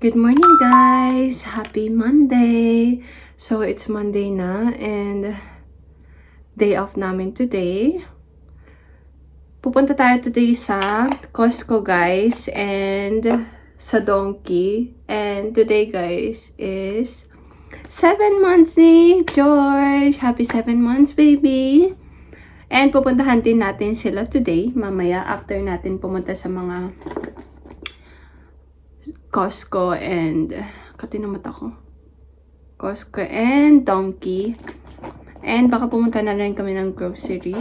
Good morning guys! Happy Monday! So it's Monday na and day off namin today. Pupunta tayo today sa Costco guys and sa Donkey. And today guys is 7 months ni George! Happy 7 months baby! And pupuntahan din natin sila today mamaya after natin pumunta sa mga Costco and katinamata ko. Costco and Donkey. And baka pumunta na rin kami ng grocery.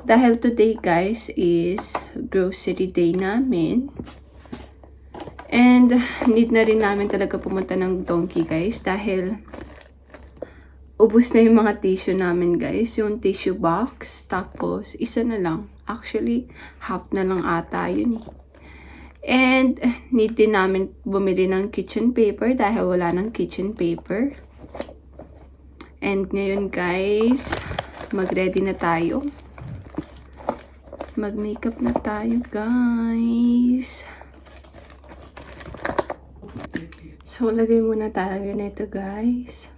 Dahil today guys is grocery day namin. And need na rin namin talaga pumunta ng Donkey guys. Dahil ubos na yung mga tissue namin guys. Yung tissue box. Tapos isa na lang. Actually half na lang ata yun eh. And need din namin bumili ng kitchen paper dahil wala ng kitchen paper. And ngayon guys, mag-ready na tayo. Mag-makeup na tayo guys. So lagay muna tayo nito guys.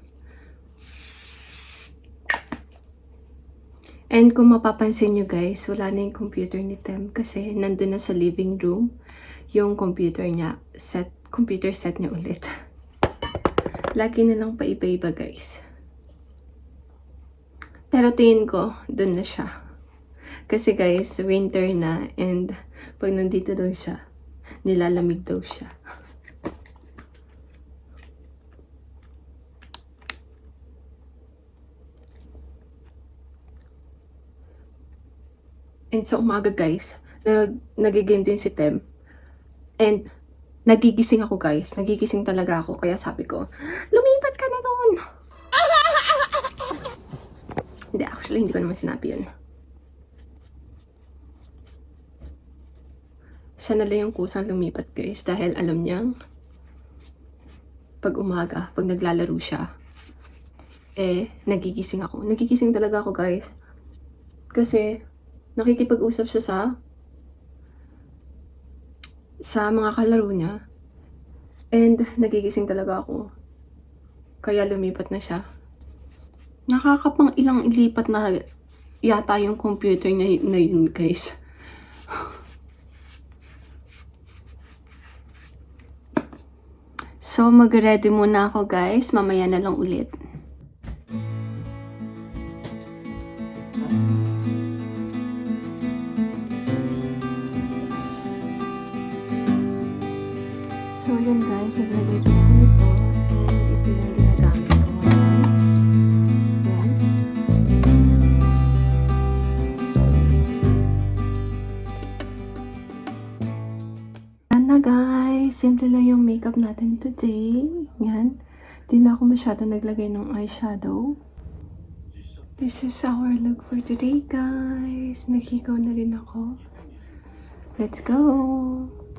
And kung mapapansin nyo guys, wala na yung computer ni Tem kasi nandun na sa living room yung computer niya, computer set niya ulit. Lagi na lang paiba-iba guys. Pero tingin ko, dun na siya. Kasi guys, winter na and pag nandito daw siya, nilalamig daw siya. And sa umaga guys, nagigame din si Tem. And nagigising ako guys. Nagigising talaga ako. Kaya sabi ko, lumipat ka na doon. Hindi, actually, hindi ko naman sinabi yun. Sana lang yung kusang lumipat guys. Dahil alam niyang, pag umaga, pag naglalaro siya, nagigising ako. Nagigising talaga ako guys. Kasi, nakikipag-usap siya sa mga kalaro niya. And nagigising talaga ako. Kaya lumipat na siya. Nakakapang ilang ilipat na yata yung computer niya na yun guys. So mag-ready muna ako guys. Mamaya na lang ulit. So yun guys, nag-ready na ako nito and ito yung ginagamit ko ngayon. Yan. Yan na guys, simple lang yung makeup natin today. Yan. Di na ako masyado naglagay ng eyeshadow. This is our look for today guys. Nakikaw na rin ako. Let's go!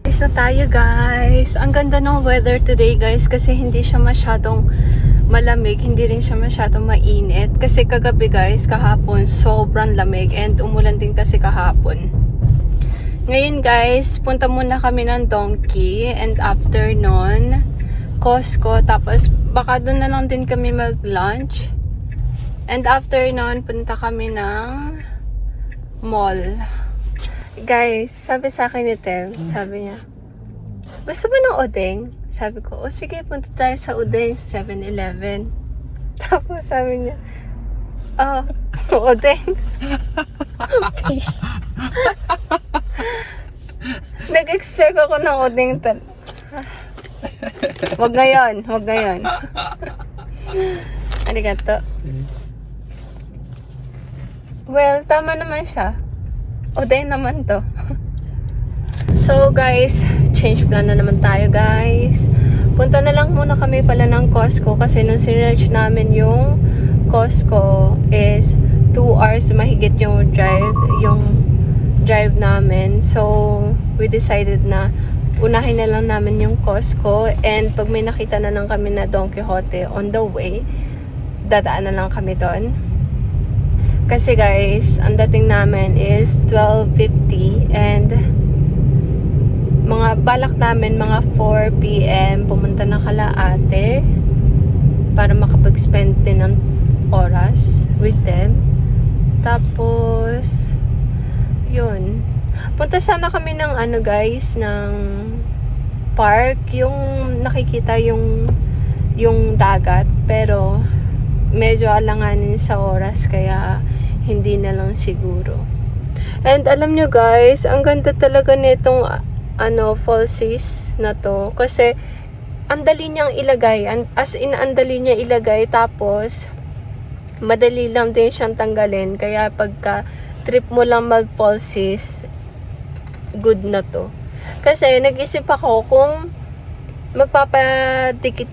Is na tayo guys. Ang ganda ng weather today guys kasi hindi siya masyadong malamig, hindi rin siya masyadong mainit. Kasi kagabi guys, kahapon sobrang lamig and umulan din kasi kahapon. Ngayon guys, punta muna kami ng Donkey and after nun, Costco. Tapos baka doon na lang din kami mag-lunch. And after nun, punta kami ng mall. Guys, sabi sa akin ni Tem, sabi niya, gusto mo ng udeng? Sabi ko, sige, punta tayo sa udeng, 7-Eleven. Tapos sabi niya, udeng. Peace. Nag-expect ako ng udeng. Wag ngayon, wag ngayon. Arigato. Well, tama naman siya. Oday naman to. So guys, change plan na naman tayo guys. Punta na lang muna kami pala ng Costco kasi nung sinearch namin yung Costco is 2 hours mahigit yung drive namin. So we decided na unahin na lang namin yung Costco and pag may nakita na lang kami na Don Quijote on the way, dadaan na lang kami doon. Kasi guys, ang dating namin is 12:50 and balak namin mga 4 p.m. pumunta na Kalaate para makapag-spend din ng oras with them. Tapos yun, punta sana kami ng guys, ng park, yung nakikita yung dagat, pero medyo alanganin sa oras kaya hindi na lang siguro. And alam nyo guys, ang ganda talaga nitong falsies na to, kasi ang dali niyang ilagay, as in ang dali niya ilagay, tapos madali lang din siyang tanggalin, kaya pagka trip mo lang mag falsies, good na to. Kasi nag-isip ako kung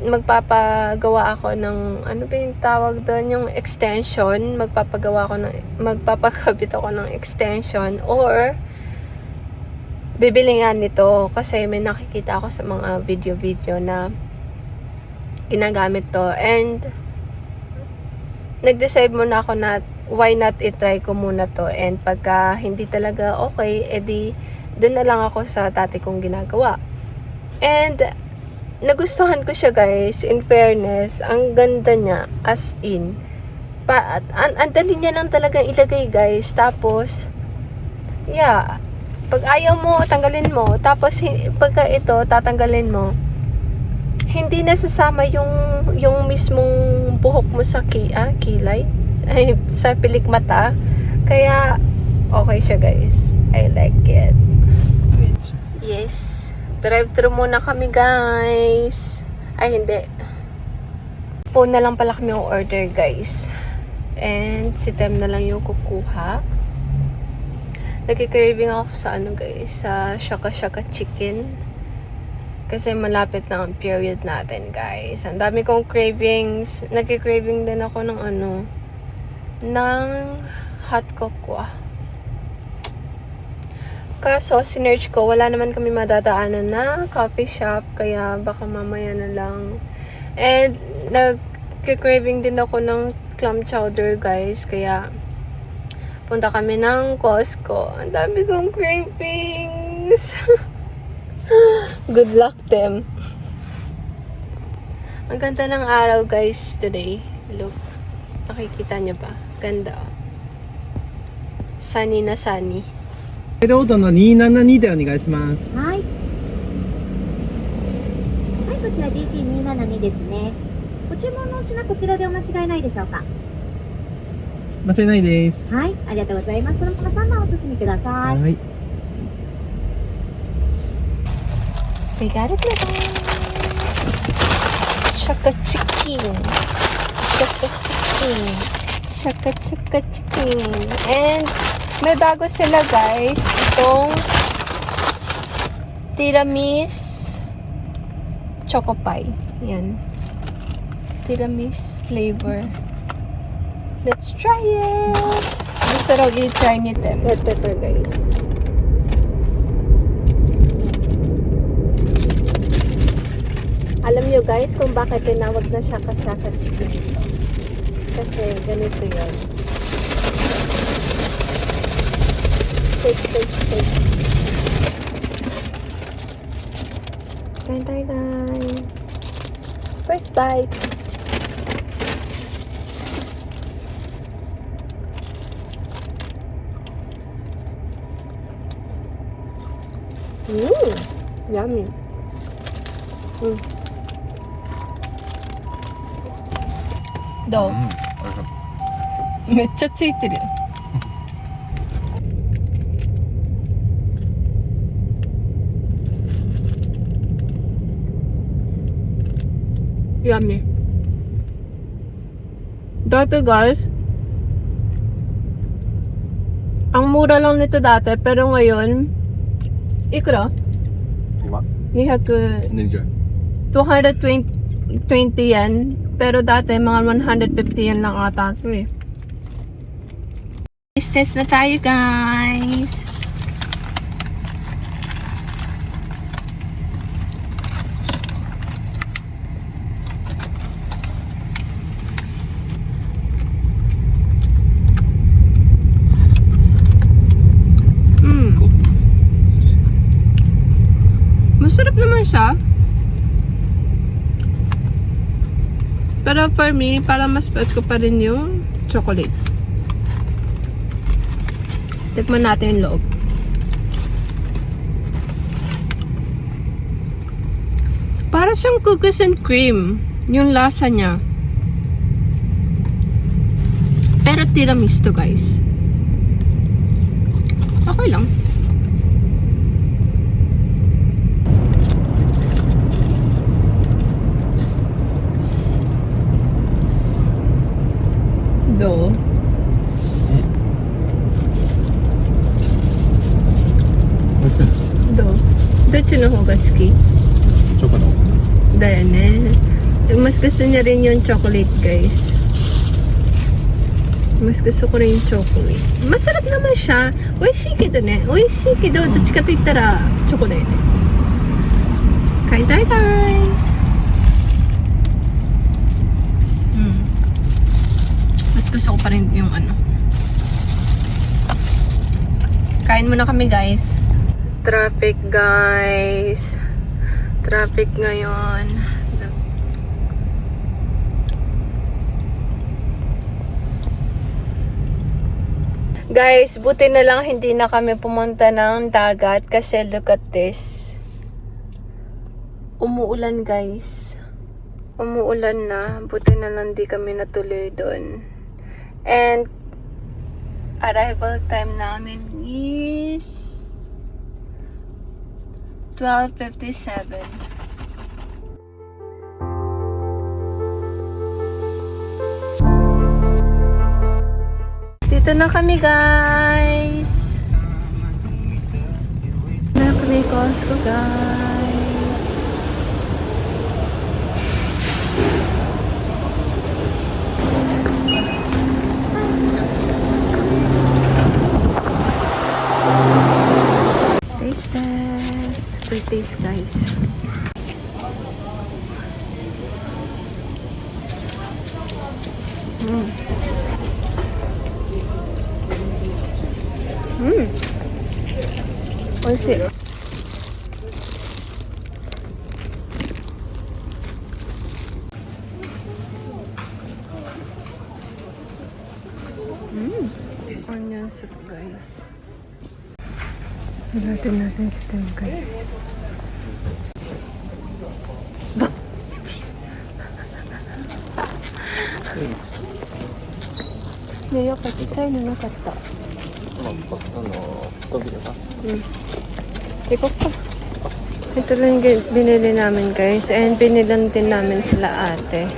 magpapagawa ako ng, ano ba yung tawag doon, yung extension, magpapakabit ako ng extension, or bibili nga nito, kasi may nakikita ako sa mga video na ginagamit to, and nag-decide muna ako na why not i-try ko muna to, and pagka hindi talaga okay, edi doon na lang ako sa dati kong ginagawa. And nagustuhan ko siya guys, in fairness, ang ganda niya, as in ang dali niya lang talagang ilagay guys. Tapos yeah, pag ayaw mo, tanggalin mo, tapos pagka ito tatanggalin mo, hindi nasasama yung mismong buhok mo sa kilay, ay, sa pilik mata. Kaya okay siya guys, I like it. Yes, drive-thru muna kami guys. Ay hindi, phone na lang pala kami yung order guys, and si Tem na lang yung kukuha. Nagki-craving ako sa guys, sa Shaka Shaka Chicken, kasi malapit na ang period natin guys. Ang dami kong cravings. Nagki-craving din ako ng ng hot cocoa. Kaso sinearch ko, wala naman kami madadaanan na coffee shop, kaya baka mamaya na lang. And nagki-craving din ako ng clam chowder guys, kaya punta kami ng Costco. Ang dami kong cravings. Good luck them. Ang ganda ng araw guys today. Look, nakikita niyo ba? Ganda oh. Sunny na sunny. ロードの272でお願いします。はい。はい、こちら DT272 ですね。ご注文のお品こちらでお間違いないでしょうか。間違いないです。はい、ありがとうございます。そのまま3番お進みください。はい。We got it na. Shaka chicken. Shaka chicken. Shaka Shaka chicken. And may bago sila guys. Itong Tiramis Choco Pie. Yan. Tiramis flavor. Let's try it! Gusto raw i-try ni Tem. Red pepper guys. Alam nyo guys kung bakit tinawag na Shaka Shaka Chicken ito. Kasi ganito yun. Shake, shake, shake. Kain tayo guys. First bite. Yummy.どう？めっちゃついてるよ。Yummy. Dati guys, ang mura lang nito dati, pero ngayon, ikura? 200 何じゃ220 yen, pero dati mga 150 yen lang ata ito eh. Test na tayo guys. Masarap naman siya. Pero for me, para mas best ko pa rin yung chocolate. Tikman natin yung loob. Para siyang cookies and cream. Yung lasa niya. Pero tiramisu to, guys. Okay lang. Do. Do. どっちの方が好き? チョコの。 Da yan eh. Mas gusto niya rin yung chocolate, guys. Mas gusto ko rin yung chocolate. Masarap naman siya. Oishii kedo ne. Oishii kedo, dochi ka to ittara, choco da yo ne. Kain tayo, guys. Mas gusto ko pa rin yung ano. Kain muna kami, guys. Traffic, guys. Traffic ngayon. Guys, buti na lang hindi na kami pumunta ng dagat kasi look at this. Umuulan, guys. Umuulan na. Buti na lang di kami natuloy doon. And arrival time namin is 12:57. Dito na kami, guys. Na kami Costco, guys. Taste test. Free taste, guys. Oishii. Onion soup, guys. Natin steam, guys. Ne, yaっぱちっちゃいのなかった。Ikot pa. Ito lang yung binili namin, guys. And binilan din namin sila ate.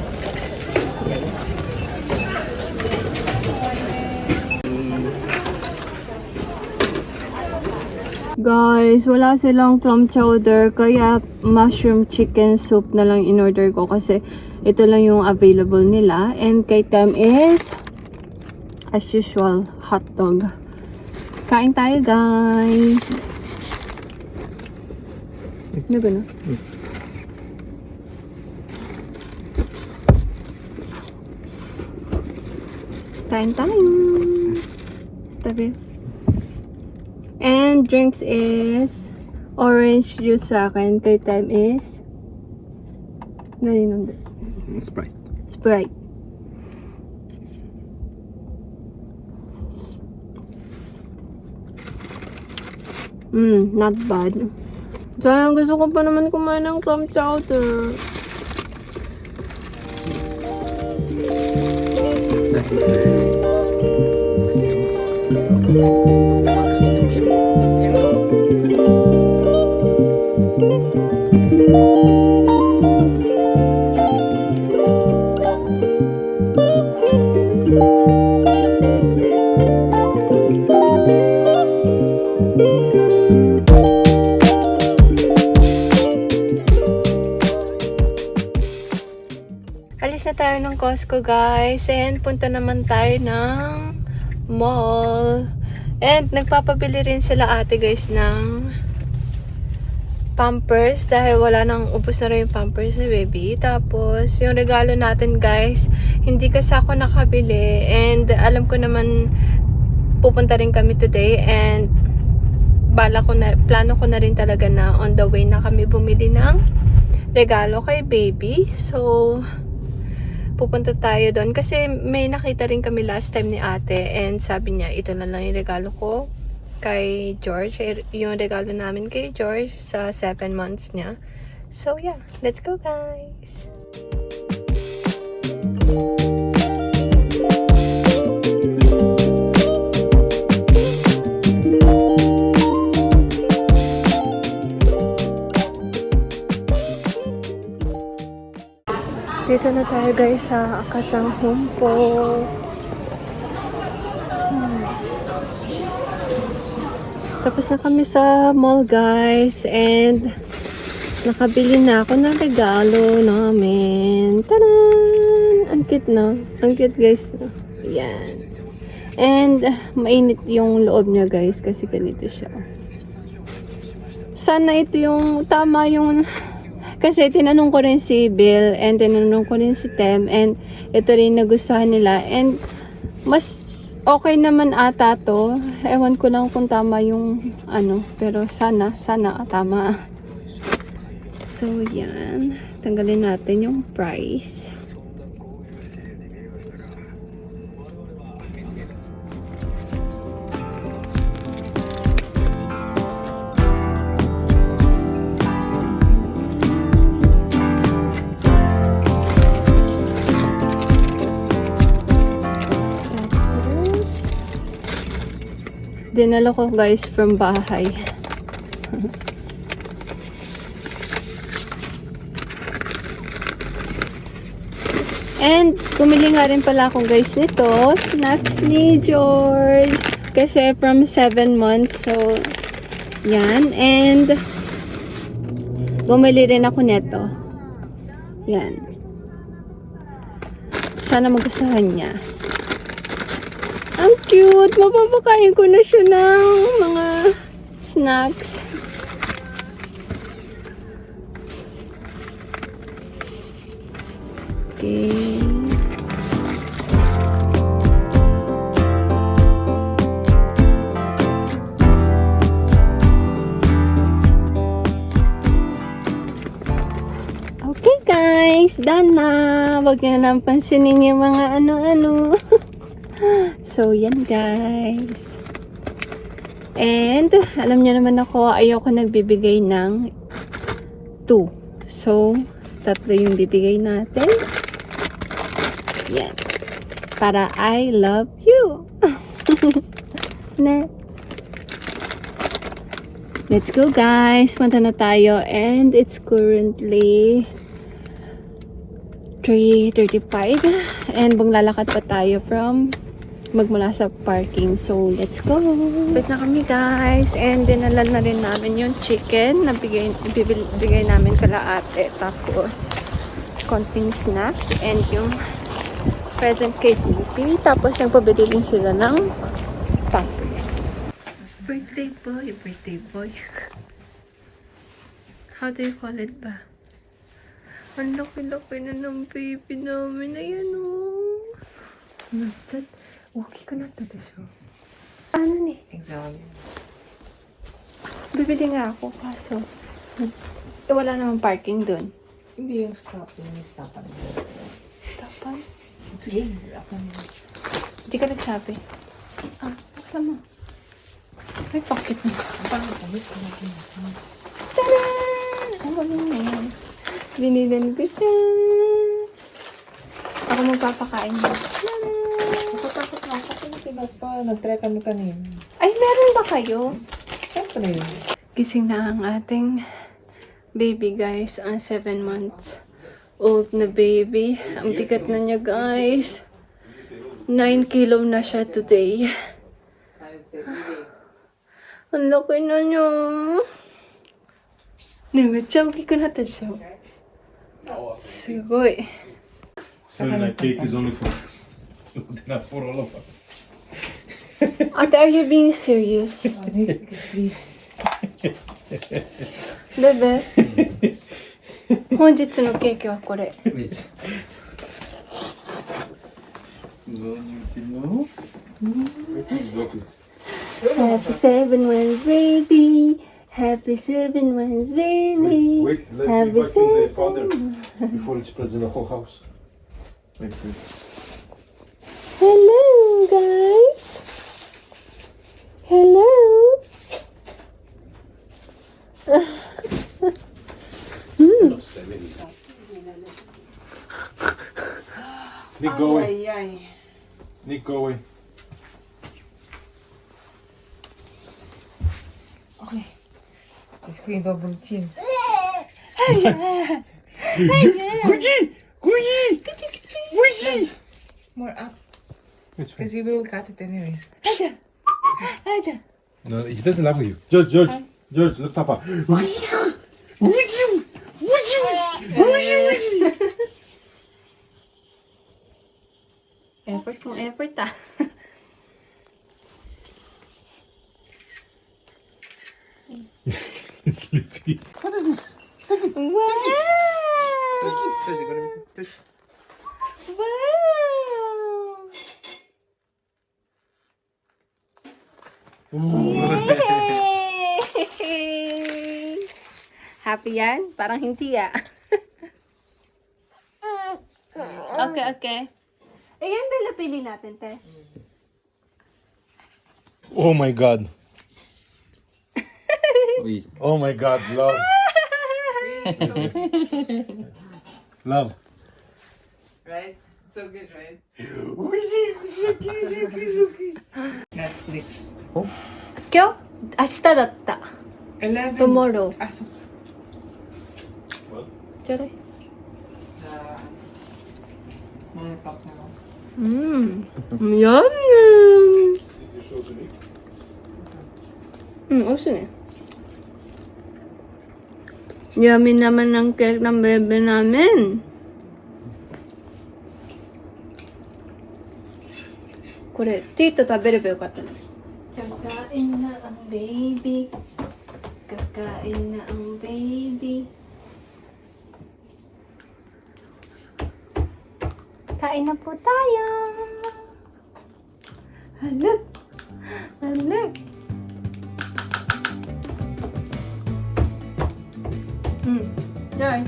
Guys, wala silang clam chowder. Kaya mushroom chicken soup na lang in-order ko. Kasi ito lang yung available nila. And kay Tem is, as usual, hot dog. Kain tayo, guys. Ano ba na? Kain tayo. Tabi. And drinks is orange juice sa akin. Kay Time is naninong Sprite. Sprite. Not bad. Sayang, gusto ko pa naman kumain ng clam chowder. Alis na tayo ng Costco, guys. And punta naman tayo ng mall. And nagpapabili rin sila ate, guys, ng Pampers. Dahil wala nang, ubos na rin yung Pampers ni baby. Tapos, yung regalo natin, guys, hindi kasi ako nakabili. And alam ko naman, pupunta rin kami today. And plano ko na rin talaga na on the way na kami bumili ng regalo kay baby. So, pupunta tayo doon kasi may nakita rin kami last time ni ate and sabi niya ito na lang yung regalo ko kay George, yung regalo namin kay George sa 7 months niya. So yeah, let's go guys! Dito na tayo guys sa Akachang Humpo. Tapos na kami sa mall guys and nakabili na ako ng regalo namin. Taran! Ang cute no? Ang cute guys no? Yan. And mainit yung loob niya guys kasi ganito siya. Sana ito yung tama yung kasi tinanong ko rin si Bill and tinanong ko rin si Tem and ito rin nagustuhan nila and mas okay naman ata to. Ewan ko lang kung tama yung ano pero sana tama. So yan, tanggalin natin yung price. Dinala ko guys from bahay. And bumili nga rin pala ako guys nito, snacks ni George. Kasi from 7 months. So, yan. And bumili rin ako nito. Yan. Sana magustuhan niya. Ang cute! Mapapakain ko na siya ng mga snacks. Okay. Okay guys, done na. Huwag niyo na lang pansinin yung mga ano-ano. So, yan guys. And, alam niyo naman ako, ayoko nagbibigay ng 2. So, 3 yung bibigay natin. Yan. Para I love you. Let's go guys. Punta na tayo. And it's currently 3:35. And lalakad pa tayo from magmula sa parking. So, let's go. Wait na kami guys. And dinala na rin namin yung chicken na bigay namin kala ate. Tapos, konting snack. And yung present kay Titi. Tapos, nagpabili din sila ng pampers. Birthday boy. Birthday boy. How do you call it ba? Ang laki-laki na ng baby namin. Ayan o. Natad. Okay ka na ito siya. Ano ni? Exam. Bibili nga ako kaso. Wala namang parking dun. Hindi yung stop. Yung stopan. Stopan? Sige. Ako na. Hindi ka nagsabi. Ah, buksan mo. May pocket mo. Paano kami? Taran! Ang galing na yan. Binilan ko siya. Ako magpapakain mo. Taran! Nakatakot na ako kasi matibas pa. Nag-try kami kanina. Ay, meron ba kayo? Siyempre. Gising na ang ating baby guys. Ang 7 months old na baby. Ang bigat na niya guys. 9 kilo na siya today. Ang laki na niya. Ne, めっちゃ大きくなったでしょ。すごい。 So that cake is only for us. It's not enough for all of us. Ate, are you being serious? Please. Bebe? 本日のケーキはこれ。 No, you know? Happy 7 months, baby. Happy 7 months, baby. Wait, let me Happy vacuum the 7. powder before it spreads in the whole house. Wait. Hello, guys. Hello. Nick, go away. Nick, go away. Okay. Diyos ko yung double chin. More up. Which one? Because you will cut it anyway. No, he doesn't love you. George, look, Papa. Effort kung effort ah. He's sleepy. What is this? Wow! Wow! Yay! Happy yan? Parang hindi ah. Okay. Ayan ba napili natin, te? Oh my God. Oh my God, love. Love. Right? So good, right? Netflix. 今日明日だった。 11. Tomorrow. Ah, so, ちょうだい。 mga pop na lang. Yum! 美味しいね。Yummy naman ng cake ng bebe namin. Kore, tito 食べればよかったね。Kakain na ang baby. Kakain na ang baby. Kain na po tayo. Hala. Joy.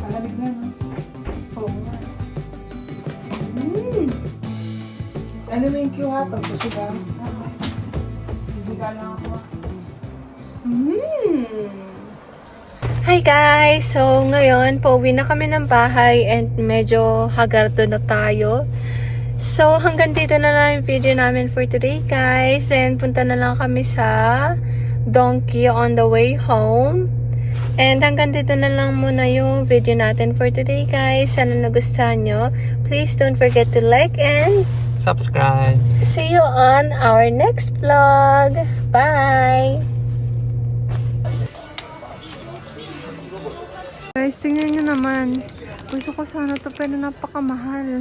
Malamig na, no? Oo nga. Ano mo yung cue ha? Pagpusugan. Hindi ka lang ako. Hi guys! So ngayon, pauwi na kami ng bahay and medyo hagardo na tayo. So hanggang dito na lang yung video namin for today guys. And punta na lang kami sa Donkey on the way home. And hanggang dito na lang muna yung video natin for today guys. Sana nagustuhan nyo. Please don't forget to like and Subscribe. see you on our next vlog. Bye! Guys, tingnan nyo naman. Gusto ko sana to pero napakamahal.